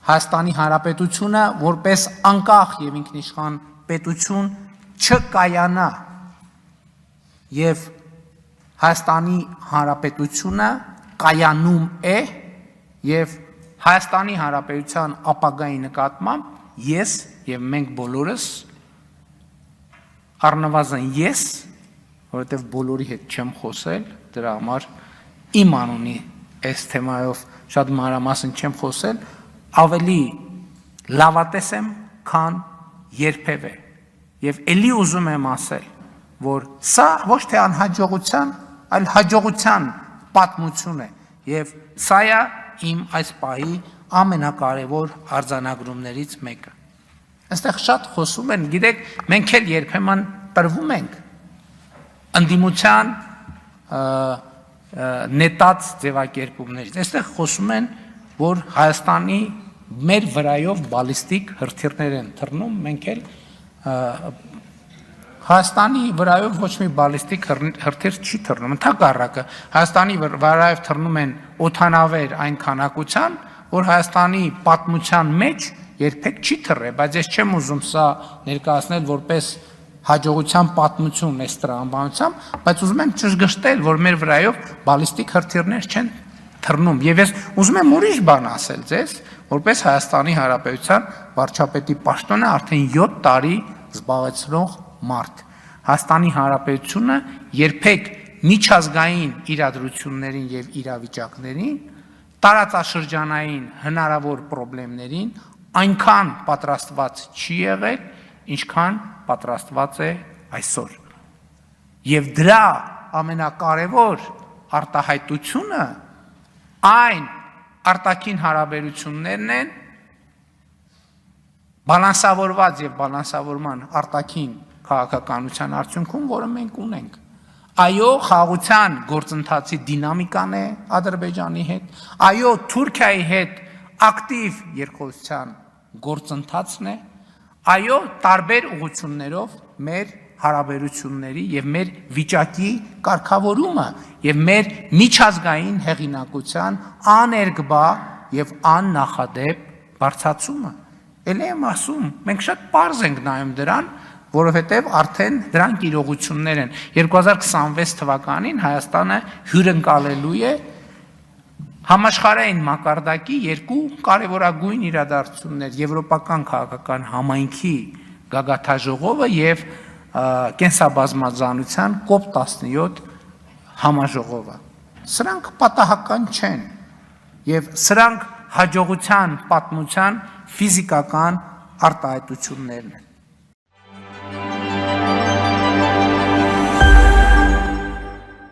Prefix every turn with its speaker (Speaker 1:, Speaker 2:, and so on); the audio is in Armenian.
Speaker 1: Հայաստանի Հանրապետությունը որպես անկախ եւ ինքնիշխան պետություն չկայանա եւ Հայաստանի Հանրապետությունը կայանում է եւ Հայաստանի Հանրապետության ապագայի նկատմամբ ես եւ մենք բոլորս առնվազն ես, որովհետեւ բոլորի հետ չեմ խոսել, դրա համար իմ անունի այս թեմայով շատ մանրամասն չեմ խոսել, ավելի լավատես եմ, քան երբևէ եւ ելի ուզում եմ ասել, որ սա ոչ թե անհաջողության, այլ հաջողության պատմություն է եւ սա է իմ այս պահի ամենակարևոր արձանագրումներից մեկը։ Այստեղ շատ խոսում են, գիտեք, մենք էլ երբեմն տրվում ենք ընդդիմության նետած ձևակերպումներից։ Այստեղ խոսում են, որ Հայաստանի մեր վրայով բալիստիկ հրթիռներ են թռնում, մենք էլ Հայաստանի վրայով ոչ մի բալիստիկ հրթիռ չի թռնում, ընդհակառակը Հայաստանի վրայով թռնում են օդանավեր այն քանակության, որ Հայաստանի պատմության մեջ երբեք չի թռել, բայց ես չեմ ուզում սա ներկայացնել որպես հաջողության պատմություն այս տրամաբանությամբ, բայց ուզում եմ ճշգրտել, որ մեր վրայով բալիստիկ հրթիռներ չեն թռնում, եւ ես ուզում եմ ուրիշ բան ասել ձեզ, որպես Հայաստանի Հանրապետության վարչապետի պաշտոնը արդեն 7 տարի զբաղեցնող մարդ։ Հայաստանի Հանրապետությունը երբեք միջազգային իրադրություններին եւ իրավիճակներին, տարածաշրջանային հնարավոր խնդիրներին այնքան պատրաստված չի եղել, ինչքան պատրաստված է այսօր։ Եվ դրա ամենակարևոր արտահայտությունը այն արտաքին հարաբերություններն են բալանսավորված եւ բալանսավորման արտաքին քաղաքականության արդյունքում, որը մենք ունենք։ Այո, խաղաղության գործընթացի դինամիկան է Ադրբեջանի հետ, այո, Թուրքիայի հետ ակտիվ երկխոսության գործընթացն է, այո, տարբեր ուղղություններով մեր հարաբերությունների եւ մեր վիճակի կարգավորումը եւ մեր միջազգային հեղինակության աներկբա եւ աննախադեպ բարձրացումը։ Էլ եմ ասում, մենք շատ պարզ ենք նայում դրան, որովհետեւ արդեն դրանք իրողություններ են։ 2026 թվականին Հայաստանը հյուրընկալելու է համաշխարհային մակարդակի երկու կարևորագույն իրադարձություններ՝ եվրոպական քաղաքական համայնքի գագաթաժողովը եւ կենսաբազմազանության COP17 համաժողովը։ Սրանք պատահական չեն եւ սրանք հաջողության պատմության ֆիզիկական արտահայտություններն են։